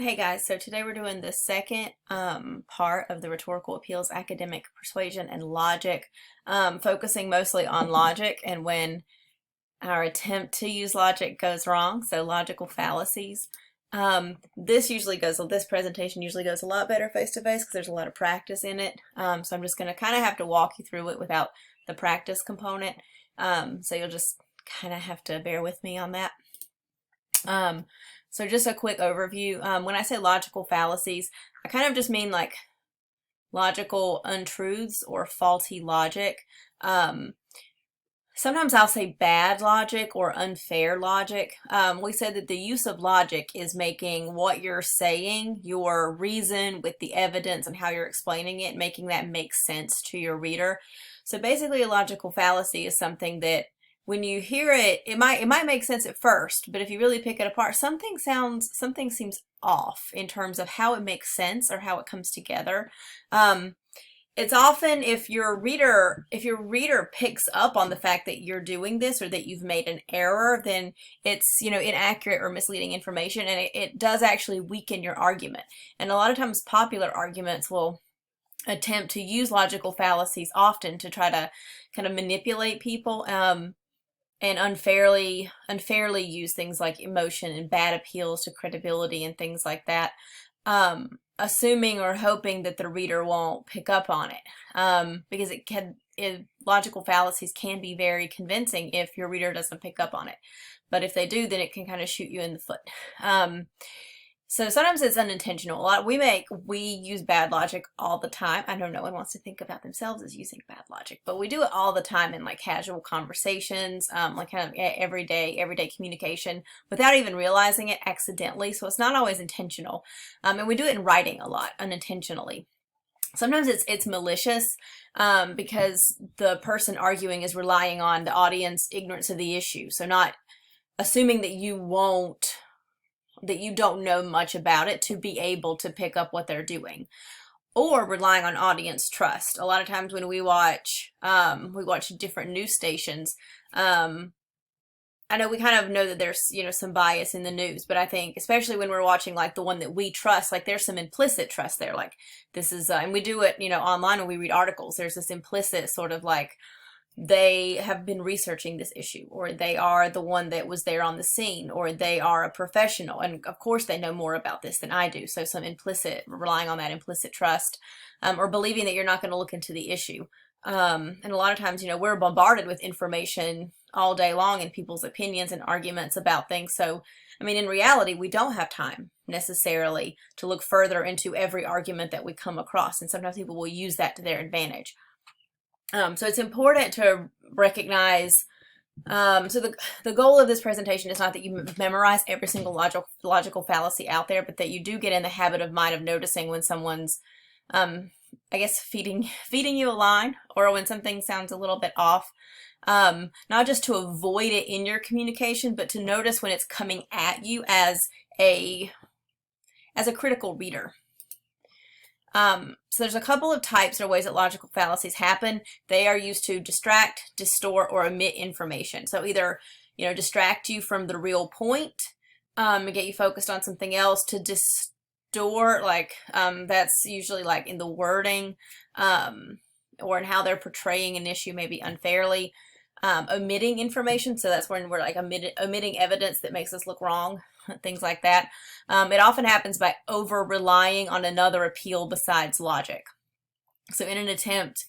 Hey guys, so today we're doing the second part of the rhetorical appeals, academic persuasion, and logic, focusing mostly on logic and when our attempt to use logic goes wrong, so logical fallacies. This presentation usually goes a lot better face-to-face because there's a lot of practice in it, so I'm just going to kind of have to walk you through it without the practice component, so you'll just kind of have to bear with me on that. So just a quick overview. When I say logical fallacies, I kind of just mean like logical untruths or faulty logic. Sometimes I'll say bad logic or unfair logic. We said that the use of logic is making what you're saying, your reason with the evidence and how you're explaining it, making that make sense to your reader. So basically a logical fallacy is something that when you hear it, it might make sense at first, but if you really pick it apart, something seems off in terms of how it makes sense or how it comes together. It's often if your reader picks up on the fact that you're doing this or that you've made an error, then it's, inaccurate or misleading information, and it does actually weaken your argument. And a lot of times popular arguments will attempt to use logical fallacies often to try to kind of manipulate people. And unfairly use things like emotion and bad appeals to credibility and things like that, assuming or hoping that the reader won't pick up on it, because logical fallacies can be very convincing if your reader doesn't pick up on it. But if they do, then it can kind of shoot you in the foot. So sometimes it's unintentional. We use bad logic all the time. I know no one wants to think about themselves as using bad logic, but we do it all the time in like casual conversations, like kind of everyday communication without even realizing it accidentally. So it's not always intentional. And we do it in writing a lot unintentionally. Sometimes it's malicious because the person arguing is relying on the audience ignorance of the issue. So not assuming that you don't know much about it to be able to pick up what they're doing, or relying on audience trust. A lot of times when we watch different news stations, I know we kind of know that there's, some bias in the news, but I think especially when we're watching like the one that we trust, like there's some implicit trust there. Like this is, and we do it, online when we read articles, there's this implicit sort of like, they have been researching this issue, or they are the one that was there on the scene, or they are a professional, and of course they know more about this than I do. So some relying on that implicit trust, or believing that you're not going to look into the issue. And a lot of times, we're bombarded with information all day long and people's opinions and arguments about things. So, in reality, we don't have time necessarily to look further into every argument that we come across, and sometimes people will use that to their advantage. So it's important to recognize, so the goal of this presentation is not that you memorize every single logical fallacy out there, but that you do get in the habit of noticing when someone's, I guess, feeding you a line, or when something sounds a little bit off. Not just to avoid it in your communication, but to notice when it's coming at you as a critical reader. So there's a couple of types or ways that logical fallacies happen. They are used to distract, distort, or omit information. So either, distract you from the real point, and get you focused on something else. To distort, like, that's usually like in the wording, or in how they're portraying an issue maybe unfairly. Omitting information, so that's when we're like omitting evidence that makes us look wrong, things like that. It often happens by over-relying on another appeal besides logic. So in an attempt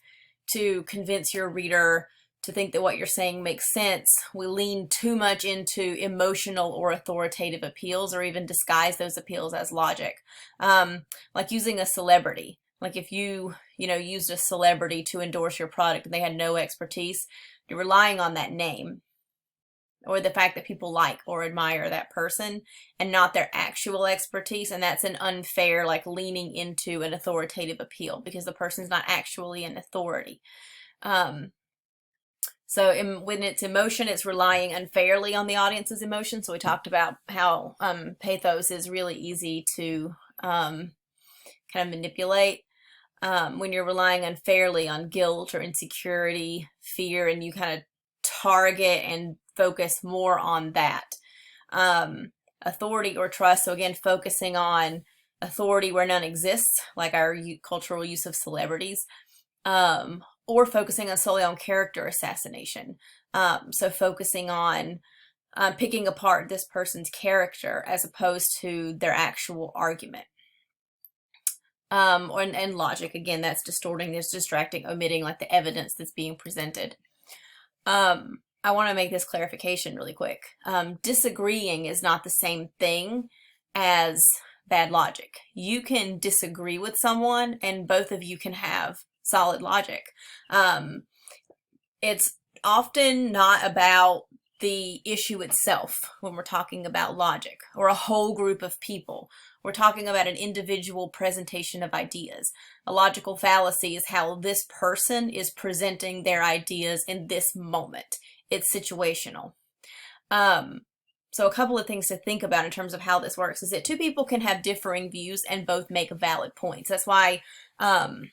to convince your reader to think that what you're saying makes sense, we lean too much into emotional or authoritative appeals, or even disguise those appeals as logic. Like using a celebrity. Like if you, used a celebrity to endorse your product and they had no expertise, you're relying on that name or the fact that people like or admire that person and not their actual expertise. And that's an unfair, like leaning into an authoritative appeal because the person's not actually an authority. When it's emotion, it's relying unfairly on the audience's emotion. So we talked about how pathos is really easy to kind of manipulate. When you're relying unfairly on guilt or insecurity, fear, and you kind of target and focus more on that. authority or trust. So again, focusing on authority where none exists, like our cultural use of celebrities, or focusing on solely on character assassination. So focusing on picking apart this person's character as opposed to their actual argument. And logic, again, that's distorting, that's distracting, omitting like the evidence that's being presented. I want to make this clarification really quick. Disagreeing is not the same thing as bad logic. You can disagree with someone and both of you can have solid logic. It's often not about the issue itself when we're talking about logic or a whole group of people. We're talking about an individual presentation of ideas. A logical fallacy is how this person is presenting their ideas in this moment. It's situational. So a couple of things to think about in terms of how this works is that two people can have differing views and both make valid points. That's why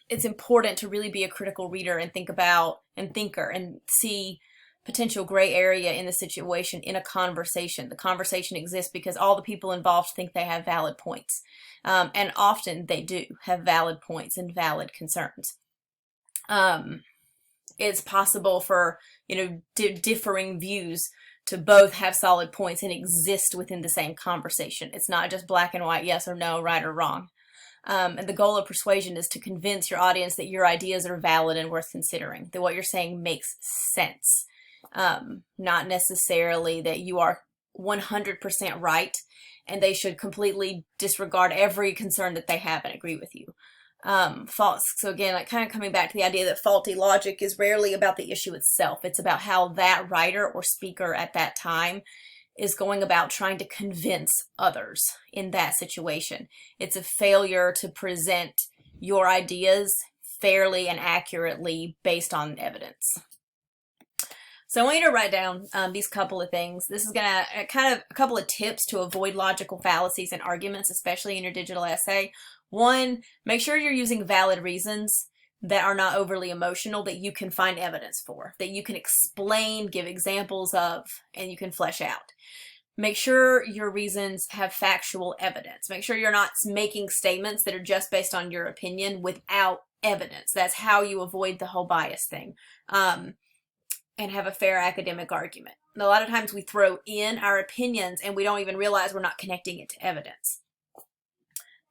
it's important to really be a critical reader and think about and thinker and see potential gray area in the situation in a conversation. The conversation exists because all the people involved think they have valid points. And often they do have valid points and valid concerns. It's possible for, differing views to both have solid points and exist within the same conversation. It's not just black and white, yes or no, right or wrong. And the goal of persuasion is to convince your audience that your ideas are valid and worth considering, that what you're saying makes sense. Not necessarily that you are 100% right and they should completely disregard every concern that they have and agree with you. False. So again, like kind of coming back to the idea that faulty logic is rarely about the issue itself. It's about how that writer or speaker at that time is going about trying to convince others in that situation. It's a failure to present your ideas fairly and accurately based on evidence. So I want you to write down these couple of things. This is going to kind of a couple of tips to avoid logical fallacies and arguments, especially in your digital essay. One, make sure you're using valid reasons that are not overly emotional, that you can find evidence for, that you can explain, give examples of, and you can flesh out. Make sure your reasons have factual evidence. Make sure you're not making statements that are just based on your opinion without evidence. That's how you avoid the whole bias thing. And have a fair academic argument. And a lot of times we throw in our opinions and we don't even realize we're not connecting it to evidence.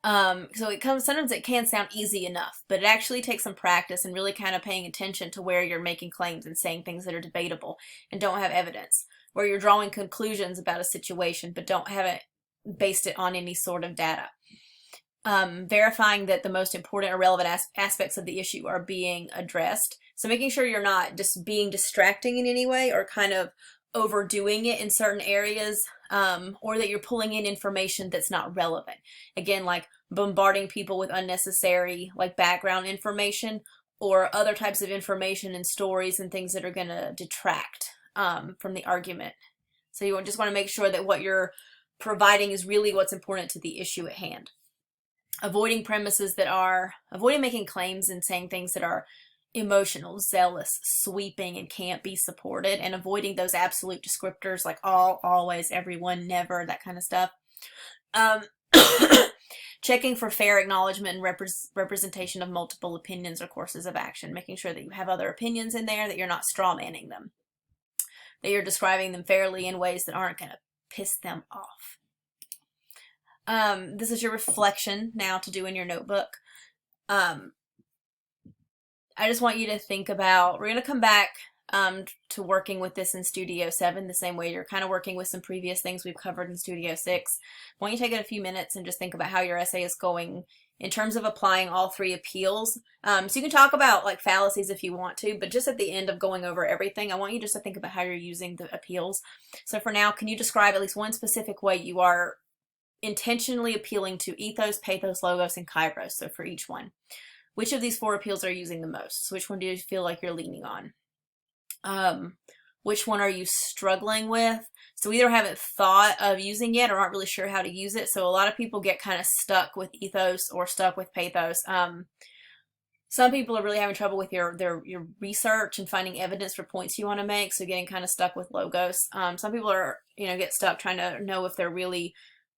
So sometimes it can sound easy enough, but it actually takes some practice and really kind of paying attention to where you're making claims and saying things that are debatable and don't have evidence, where you're drawing conclusions about a situation but don't have it based it on any sort of data. Verifying that the most important or relevant aspects of the issue are being addressed. So making sure you're not just being distracting in any way or kind of overdoing it in certain areas, or that you're pulling in information that's not relevant. Again, like bombarding people with unnecessary like background information or other types of information and stories and things that are going to detract from the argument. So you just want to make sure that what you're providing is really what's important to the issue at hand. Avoiding making claims and saying things that are emotional, zealous, sweeping, and can't be supported, and avoiding those absolute descriptors like all, always, everyone, never, that kind of stuff. Checking for fair acknowledgement and representation of multiple opinions or courses of action, making sure that you have other opinions in there, that you're not straw manning them, that you're describing them fairly in ways that aren't going to piss them off. This is your reflection now to do in your notebook. I just want you to think about, we're going to come back to working with this in Studio 7 the same way you're kind of working with some previous things we've covered in Studio 6. I want you to take it a few minutes and just think about how your essay is going in terms of applying all three appeals. So you can talk about like fallacies if you want to, but just at the end of going over everything, I want you just to think about how you're using the appeals. So for now, can you describe at least one specific way you are intentionally appealing to ethos, pathos, logos, and kairos? So for each one, which of these four appeals are you using the most? So which one do you feel like you're leaning on? Which one are you struggling with? So either haven't thought of using yet or aren't really sure how to use it. So a lot of people get kind of stuck with ethos or stuck with pathos. Some people are really having trouble with your research and finding evidence for points you want to make, so getting kind of stuck with logos. Some people are, get stuck trying to know if they're really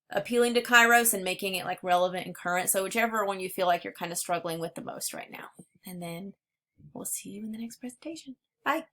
appealing to Kairos and making it like relevant and current. So whichever one you feel like you're kind of struggling with the most right now. And then we'll see you in the next presentation. Bye.